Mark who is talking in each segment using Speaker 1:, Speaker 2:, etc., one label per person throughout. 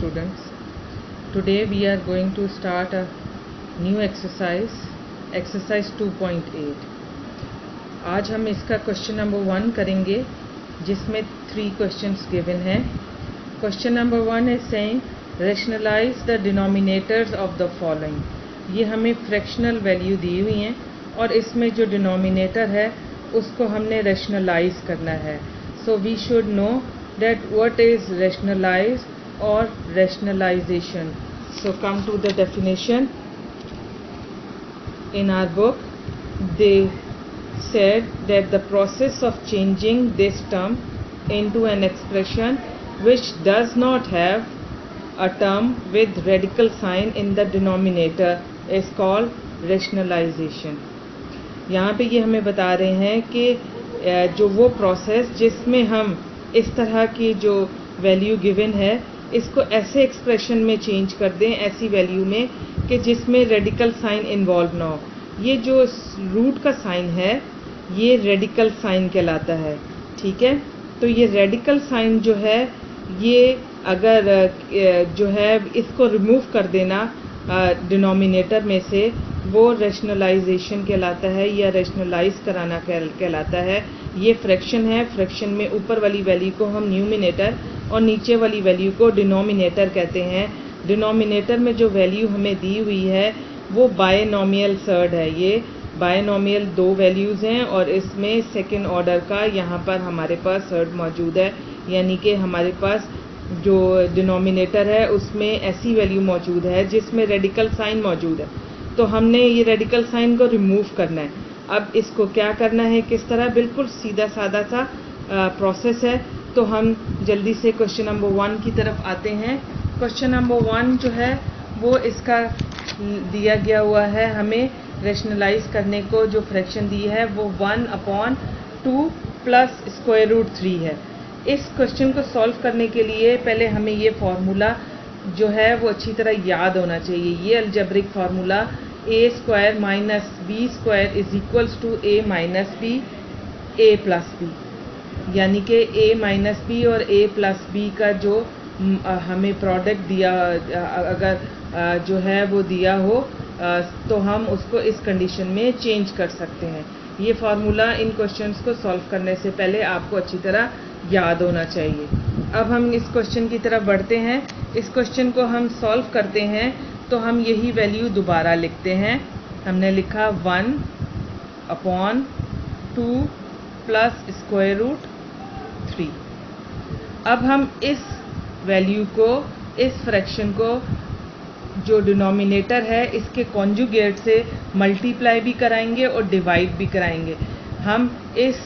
Speaker 1: students. Today we are going to start a new exercise 2.8. आज हम इसका question number 1 करेंगे जिसमें 3 questions given हैं. Question number 1 is saying rationalize the denominators of the following. ये हमें fractional value दी हुई हैं और इसमें जो denominator है उसको हमने rationalize करना है. So we should know that what is rationalize or rationalization. So come to the definition. In our book they said that the process of changing this term into an expression which does not have a term with radical sign in the denominator is called rationalization. यहाँ पे ये हमें बता रहे हैं कि जो वो प्रोसेस जिसमें हम इस तरह की जो वैल्यू गिवन है इसको ऐसे एक्सप्रेशन में चेंज कर दें, ऐसी वैल्यू में कि जिसमें रेडिकल साइन इन्वॉल्व ना हो. ये जो रूट का साइन है ये रेडिकल साइन कहलाता है. ठीक है, तो ये रेडिकल साइन जो है ये अगर जो है इसको रिमूव कर देना डिनोमिनेटर में से वो रैशनलाइजेशन कहलाता है या रैशनलाइज कराना कहलाता है. ये फ्रैक्शन है, फ्रैक्शन में ऊपर वाली वैल्यू को हम न्यूमिनेटर और नीचे वाली वैल्यू को डिनोमिनेटर कहते हैं. डिनोमिनेटर में जो वैल्यू हमें दी हुई है वो बायनोमियल सर्ड है. ये बायनोमियल 2 वैल्यूज़ हैं और इसमें सेकेंड ऑर्डर का यहाँ पर हमारे पास सर्ड मौजूद है, यानी कि हमारे पास जो डिनोमिनेटर है उसमें ऐसी वैल्यू मौजूद है जिसमें रेडिकल साइन मौजूद है. तो हमने ये रेडिकल साइन को रिमूव करना है. अब इसको क्या करना है, किस तरह, बिल्कुल सीधा सादा सा प्रोसेस है. तो हम जल्दी से क्वेश्चन नंबर 1 की तरफ आते हैं. क्वेश्चन नंबर 1 जो है वो इसका दिया गया हुआ है. हमें रैशनलाइज करने को जो फ्रैक्शन दी है वो 1/2 प्लस स्क्वायर रूट 3 है. इस क्वेश्चन को सॉल्व करने के लिए पहले हमें ये फार्मूला जो है वो अच्छी तरह याद होना चाहिए. ये algebraic formula a² minus b² is equals to a minus b a plus b, यानी कि a माइनस b और a प्लस b का जो हमें प्रोडक्ट दिया अगर जो है वो दिया हो तो हम उसको इस कंडीशन में चेंज कर सकते हैं. ये फार्मूला इन क्वेश्चंस को सॉल्व करने से पहले आपको अच्छी तरह याद होना चाहिए. अब हम इस क्वेश्चन की तरफ बढ़ते हैं. इस क्वेश्चन को हम सॉल्व करते हैं तो हम यही वैल्यू दोबारा लिखते हैं. हमने लिखा 1/2 प्लस स्क्वायर रूट 3. अब हम इस वैल्यू को, इस फ्रैक्शन को जो डिनोमिनेटर है इसके कॉन्जुगेट से मल्टीप्लाई भी कराएंगे और डिवाइड भी कराएंगे. हम इस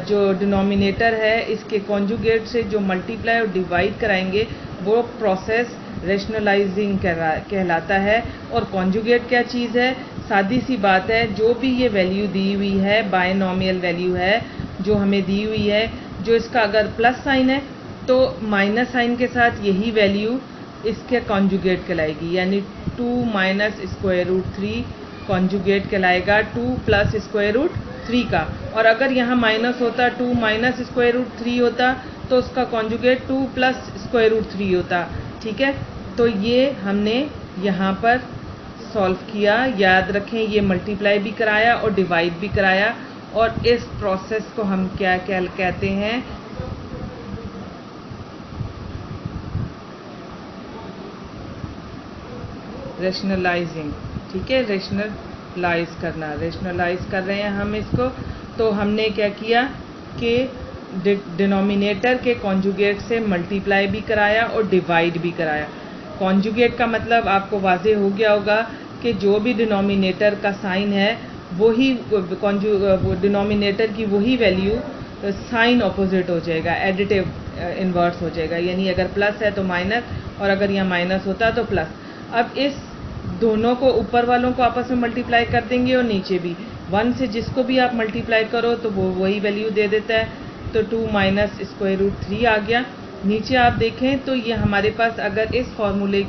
Speaker 1: जो डिनोमिनेटर है इसके कॉन्जुगेट से जो मल्टीप्लाई और डिवाइड कराएंगे वो प्रोसेस रैशनलाइजिंग कहलाता है. और कॉन्जुगेट क्या चीज़ है, सादी सी बात है, जो भी ये वैल्यू दी हुई है बायनोमियल वैल्यू है जो हमें दी हुई है, जो इसका अगर प्लस साइन है तो माइनस साइन के साथ यही वैल्यू इसके कॉन्जुगेट कहलाएगी, यानी 2 माइनस स्क्वायर रूट 3 कॉन्जुगेट कहलाएगा 2 प्लस स्क्वायर रूट 3 का. और अगर यहाँ माइनस होता, 2 माइनस स्क्वायर रूट 3 होता तो उसका कॉन्जुगेट 2 प्लस स्क्वायर रूट 3 होता. ठीक है, तो ये हमने यहाँ पर सॉल्व किया. याद रखें ये मल्टीप्लाई भी कराया और डिवाइड भी कराया. और इस प्रोसेस को हम क्या कहते हैं, रैशनलाइजिंग. ठीक है, रैशनलाइज करना, रैशनलाइज कर रहे हैं हम इसको. तो हमने क्या किया कि डिनोमिनेटर के कॉन्जुगेट से मल्टीप्लाई भी कराया और डिवाइड भी कराया. कॉन्जुगेट का मतलब आपको वाज़ेह हो गया होगा कि जो भी डिनोमिनेटर का साइन है वही डिनोमिनेटर की वही वैल्यू साइन ऑपोजिट हो जाएगा, एडिटिव इन्वर्स हो जाएगा. यानी अगर प्लस है तो माइनस और अगर यहाँ माइनस होता तो प्लस. अब इस दोनों को, ऊपर वालों को आपस में मल्टीप्लाई कर देंगे और नीचे भी 1 से जिसको भी आप मल्टीप्लाई करो तो वो वही वैल्यू दे देता है. तो 2 माइनस स्क्वायर रूट 3 आ गया. नीचे आप देखें तो ये हमारे पास अगर इस फॉर्मूले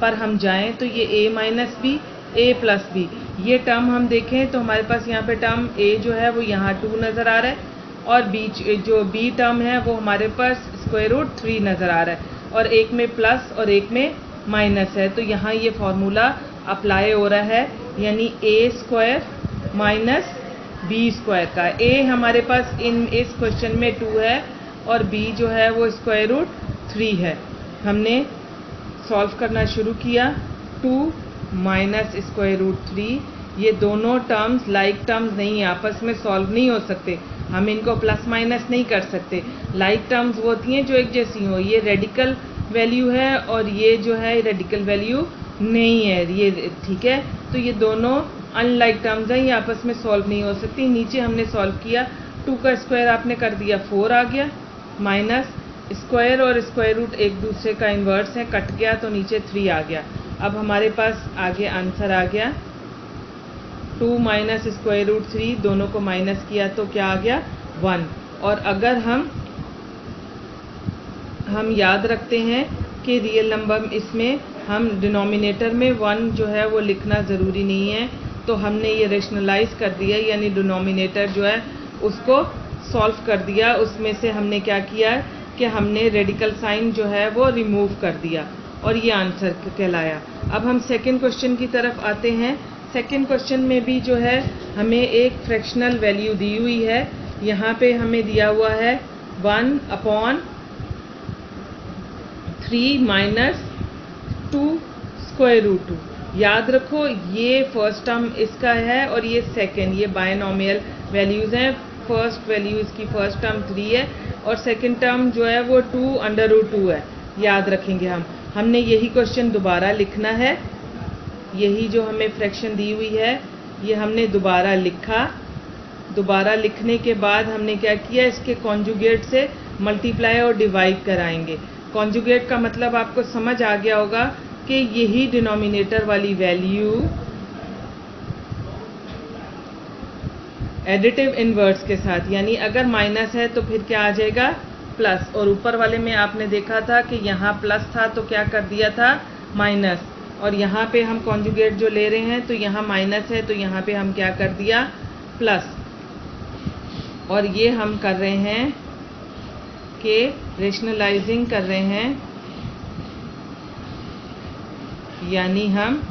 Speaker 1: पर हम जाएं तो ये a minus B a plus B, ये टर्म हम देखें तो हमारे पास यहाँ पे टर्म a जो है वो यहाँ 2 नज़र आ रहा है और b जो b टर्म है वो हमारे पास स्क्वायर रूट 3 नज़र आ रहा है. और एक में प्लस और एक में माइनस है, तो यहाँ ये फॉर्मूला अप्लाई हो रहा है, यानी ए स्क्वायर माइनस बी स्क्वायर का। ए हमारे पास इस क्वेश्चन में 2 है और बी जो है वो स्क्वायर रूट 3 है। हमने सॉल्व करना शुरू किया। 2 माइनस स्क्वायर रूट 3, ये दोनों टर्म्स लाइक टर्म्स नहीं है, आपस में सॉल्व नहीं हो सकते, हम इनको प्लस माइनस नहीं कर सकते। लाइक टर्म्स वो होती हैं जो एक जैसी हो। ये रेडिकल वैल्यू है और ये जो है रेडिकल वैल्यू नहीं है, ये ठीक है। तो ये दोनों अनलाइक टर्म्स हैं, ये आपस में सॉल्व नहीं हो सकती। नीचे हमने सॉल्व किया, 2 का स्क्वायर आपने कर दिया 4 आ गया, माइनस स्क्वायर और स्क्वायर रूट एक दूसरे का इन्वर्स है, कट गया तो नीचे 3 आ गया। अब हमारे पास आगे आंसर आ गया 2 माइनस स्क्वायर रूट 3, दोनों को माइनस किया तो क्या आ गया 1। और अगर हम याद रखते हैं कि रियल नंबर इसमें हम डिनोमिनेटर में 1 जो है वो लिखना ज़रूरी नहीं है, तो हमने ये रेशनलाइज कर दिया, यानी डिनोमिनेटर जो है उसको सॉल्व कर दिया। उसमें से हमने क्या किया कि हमने रेडिकल साइन जो है वो रिमूव कर दिया और ये आंसर कहलाया। अब हम सेकंड क्वेश्चन की तरफ आते हैं। सेकंड क्वेश्चन में भी जो है हमें एक फ्रैक्शनल वैल्यू दी हुई है। यहाँ पे हमें दिया हुआ है 1/3 माइनस 2 स्क्वायर रूट 2। याद रखो ये फर्स्ट टर्म इसका है और ये सेकंड, ये बायनोमियल वैल्यूज़ हैं। फर्स्ट वैल्यू इसकी फर्स्ट टर्म 3 है और सेकंड टर्म जो है वो 2√2 है, याद रखेंगे हमने यही क्वेश्चन दोबारा लिखना है। यही जो हमें फ्रैक्शन दी हुई है ये हमने दोबारा लिखा। दोबारा लिखने के बाद हमने क्या किया, इसके कॉन्जुगेट से मल्टीप्लाई और डिवाइड कराएंगे। कॉन्जुगेट का मतलब आपको समझ आ गया होगा कि यही डिनोमिनेटर वाली वैल्यू एडिटिव इनवर्स के साथ, यानी अगर माइनस है तो फिर क्या आ जाएगा प्लस, और ऊपर वाले में आपने देखा था कि यहाँ प्लस था तो क्या कर दिया था माइनस, और यहाँ पे हम कॉन्जुगेट जो ले रहे हैं तो यहाँ माइनस है तो यहाँ पे हम क्या कर दिया प्लस। और ये हम कर रहे हैं कि रेशनलाइजिंग कर रहे हैं, यानी हम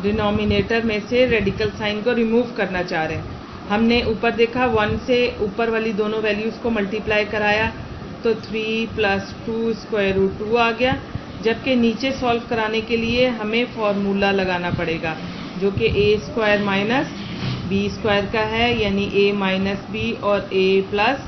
Speaker 1: डिनोमिनेटर में से रेडिकल साइन को रिमूव करना चाह रहे हैं। हमने ऊपर देखा 1 से ऊपर वाली दोनों वैल्यूज़ को मल्टीप्लाई कराया तो 3 + 2 स्क्वायर रूट 2 आ गया, जबकि नीचे सॉल्व कराने के लिए हमें फॉर्मूला लगाना पड़ेगा जो कि a square minus B square का है, यानी a माइनस बी और a प्लस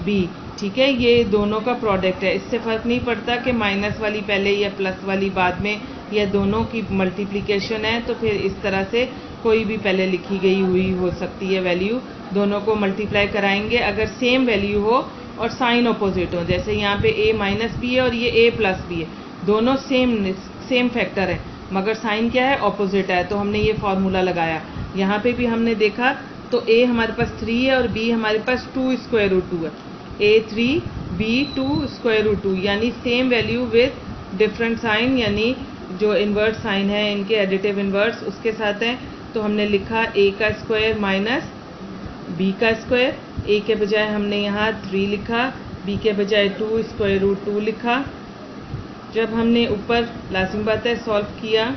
Speaker 1: बी। ठीक है, ये दोनों का प्रोडक्ट है, इससे फ़र्क नहीं पड़ता कि माइनस वाली पहले या प्लस वाली बाद में, या दोनों की मल्टीप्लिकेशन है तो फिर इस तरह से कोई भी पहले लिखी गई हुई हो सकती है वैल्यू। दोनों को मल्टीप्लाई कराएंगे अगर सेम वैल्यू हो और साइन अपोजिट हो, जैसे यहाँ पे a माइनस बी है और ये a प्लस बी है, दोनों सेम फैक्टर है मगर साइन क्या है अपोजिट है, तो हमने ये फॉर्मूला लगाया। यहाँ पे भी हमने देखा तो a हमारे पास 3 है और b हमारे पास 2 स्क्वायर रूट 2 है, a 3 b 2 स्क्वायर रूट 2, यानी same value with different sign, यानी जो इन्वर्स साइन है इनके एडिटिव इन्वर्स उसके साथ है। तो हमने लिखा a का स्क्वायर माइनस b का स्क्वायर, a के बजाय हमने यहाँ 3 लिखा, b के बजाय 2 स्क्वायर रूट 2 लिखा। जब हमने ऊपर लाजिम बात है सॉल्व किया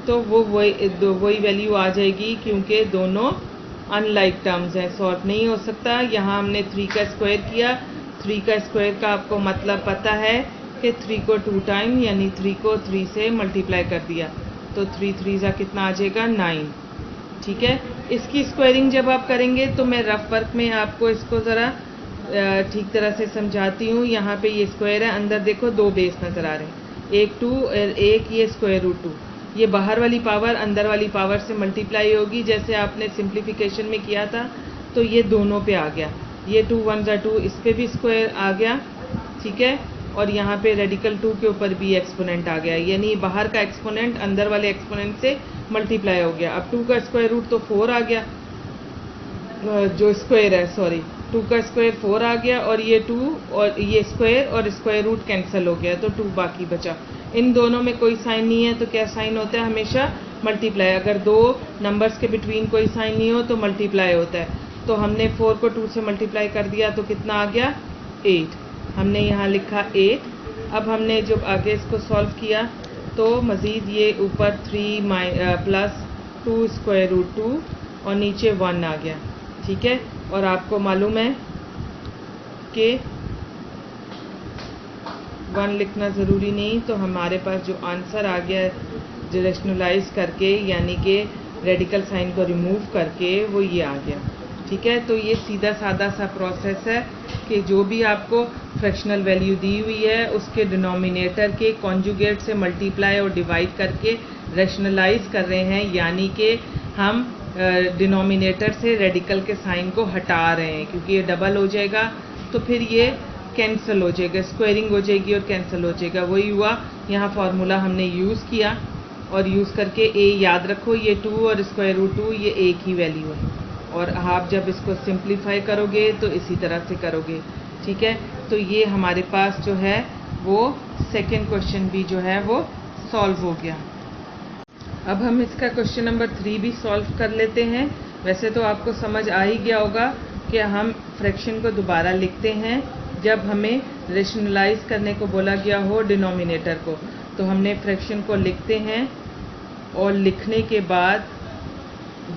Speaker 1: तो वो वही वैल्यू आ जाएगी, क्योंकि दोनों अनलाइक टर्म्स हैं, सॉल्व नहीं हो सकता। यहाँ हमने 3 का स्क्वायर किया, 3 का स्क्वायर का आपको मतलब पता है कि 3 को 2 टाइम, यानी 3 को 3 से मल्टीप्लाई कर दिया तो 3 3 जा कितना आ जाएगा 9। ठीक है, इसकी स्क्वायरिंग जब आप करेंगे तो मैं रफ वर्क में आपको इसको ज़रा ठीक तरह से समझाती हूँ। यहाँ पे ये स्क्वायर है, अंदर देखो 2 बेस नज़र आ रहे हैं, एक 2 और एक ये स्क्वायर रूट 2। ये बाहर वाली पावर अंदर वाली पावर से मल्टीप्लाई होगी, जैसे आपने सिंप्लीफिकेशन में किया था तो ये दोनों पे आ गया, ये 2 1 2 इस पे भी स्क्वायर आ गया। ठीक है, और यहाँ पे रेडिकल 2 के ऊपर भी एक्सपोनेंट आ गया, यानी बाहर का एक्सपोनेंट अंदर वाले एक्सपोनेंट से मल्टीप्लाई हो गया। अब 2 का स्क्वायर रूट तो 4 आ गया, जो स्क्वायर है, सॉरी 2 का स्क्वायर 4 आ गया, और ये 2 और ये स्क्वायर और स्क्वायर रूट कैंसिल हो गया तो 2 बाकी बचा। इन दोनों में कोई साइन नहीं है तो क्या साइन होता है हमेशा मल्टीप्लाई, अगर 2 नंबर्स के बिटवीन कोई साइन नहीं हो तो मल्टीप्लाई होता है। तो हमने 4 को 2 से मल्टीप्लाई कर दिया तो कितना आ गया 8, हमने यहाँ लिखा 8। अब हमने जब आगे इसको सॉल्व किया तो मज़ीद ये ऊपर 3 प्लस 2 स्क्वायर रूट 2 और नीचे 1 आ गया, ठीक है। और आपको मालूम है कि 1 लिखना ज़रूरी नहीं, तो हमारे पास जो आंसर आ गया जो रैशनलाइज करके, यानी कि रेडिकल साइन को रिमूव करके, वो ये आ गया, ठीक है। तो ये सीधा सादा सा प्रोसेस है कि जो भी आपको फ्रैक्शनल वैल्यू दी हुई है उसके डिनोमिनेटर के कॉन्जुगेट से मल्टीप्लाई और डिवाइड करके रैशनलाइज कर रहे हैं, यानी कि हम डिनोमिनेटर से रेडिकल के साइन को हटा रहे हैं, क्योंकि ये डबल हो जाएगा तो फिर ये कैंसिल हो जाएगा, स्क्वायरिंग हो जाएगी और कैंसिल हो जाएगा। वही हुआ, यहाँ फार्मूला हमने यूज़ किया और यूज़ करके ए याद रखो, ये 2 और स्क्वायर रूट 2 ये एक ही वैल्यू है, और आप जब इसको सिंप्लीफाई करोगे तो इसी तरह से करोगे, ठीक है। तो ये हमारे पास जो है वो सेकंड क्वेश्चन भी जो है वो सॉल्व हो गया। अब हम इसका क्वेश्चन नंबर 3 भी सॉल्व कर लेते हैं। वैसे तो आपको समझ आ ही गया होगा कि हम फ्रैक्शन को दोबारा लिखते हैं जब हमें रैशनलाइज करने को बोला गया हो डिनोमिनेटर को, तो हमने फ्रैक्शन को लिखते हैं और लिखने के बाद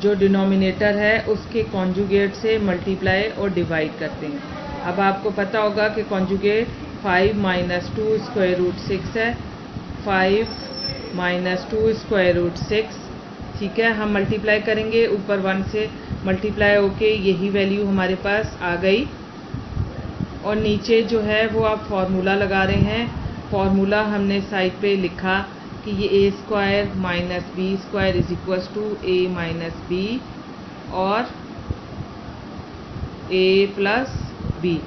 Speaker 1: जो डिनोमिनेटर है उसके कॉन्जुगेट से मल्टीप्लाई और डिवाइड करते हैं। अब आपको पता होगा कि कॉन्जुगेट 5 माइनस 2 स्क्वायर रूट 6 है, 5 माइनस 2 स्क्वायर रूट 6, ठीक है। हम मल्टीप्लाई करेंगे, ऊपर 1 से मल्टीप्लाई होके यही वैल्यू हमारे पास आ गई, और नीचे जो है वो आप फार्मूला लगा रहे हैं। फार्मूला हमने साइड पे लिखा कि ये A square minus B square is equal to A minus B और ए प्लस बी,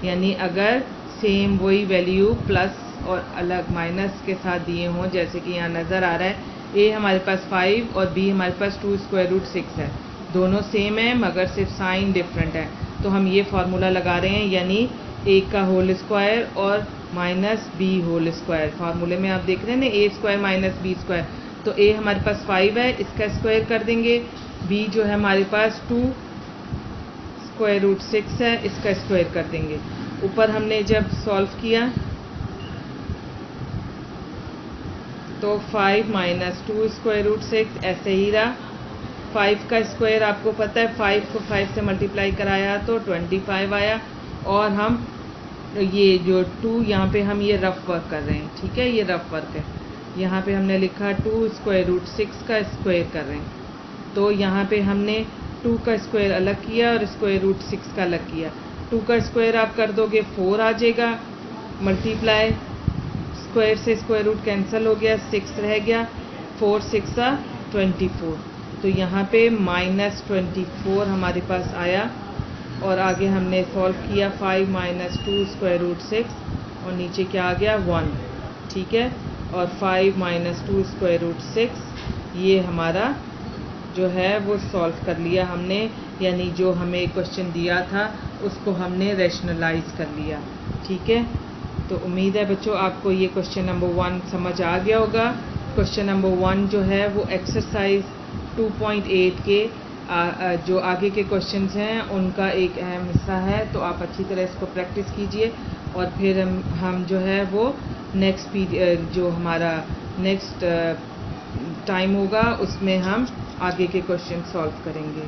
Speaker 1: यानी अगर सेम वही वैल्यू प्लस और अलग माइनस के साथ दिए हों, जैसे कि यहाँ नज़र आ रहा है ए हमारे पास 5 और बी हमारे पास 2 स्क्वायर रूट 6 है, दोनों सेम है मगर सिर्फ साइन डिफरेंट है, तो हम ये फार्मूला लगा रहे हैं, यानी ए का होल स्क्वायर और माइनस बी होल स्क्वायर। फार्मूले में आप देख रहे हैं ना, ए स्क्वायर माइनस बी स्क्वायर, तो ए हमारे पास 5 है, इसका स्क्वायर कर देंगे, बी जो है हमारे पास 2 स्क्वायर रूट 6 है, इसका स्क्वायर कर देंगे। ऊपर हमने जब सॉल्व किया तो 5 माइनस 2 स्क्वायर रूट 6 ऐसे ही रहा। 5 का स्क्वायर आपको पता है, 5 को 5 से मल्टीप्लाई कराया तो 25 आया, और हम ये जो 2 यहाँ पे हम ये रफ वर्क कर रहे हैं, ठीक है, ये रफ वर्क है। यहाँ पे हमने लिखा 2 स्क्वायर रूट 6 का स्क्वायर कर रहे हैं, तो यहाँ पे हमने 2 का स्क्वायर अलग किया और स्क्वायर रूट 6 का अलग किया। 2 का स्क्वायर आप कर दोगे 4 आ जाएगा, मल्टीप्लाई स्क्वायर से स्क्वायर रूट कैंसिल हो गया, 6 रह गया, 4 6 24, तो यहाँ पे माइनस 24 हमारे पास आया। और आगे हमने सॉल्व किया 5 माइनस 2 स्क्वायर रूट 6 और नीचे क्या आ गया 1, ठीक है। और 5 माइनस 2 स्क्वायर रूट 6 ये हमारा जो है वो सॉल्व कर लिया हमने, यानी जो हमें क्वेश्चन दिया था उसको हमने रैशनलाइज कर लिया, ठीक है। तो उम्मीद है बच्चों आपको ये क्वेश्चन नंबर 1 समझ आ गया होगा। क्वेश्चन नंबर 1 जो है वो एक्सरसाइज 2.8 के जो आगे के क्वेश्चंस हैं उनका एक अहम हिस्सा है, तो आप अच्छी तरह इसको प्रैक्टिस कीजिए और फिर हम जो है वो नेक्स्ट पीरियड जो हमारा नेक्स्ट टाइम होगा उसमें हम आगे के क्वेश्चन सॉल्व करेंगे।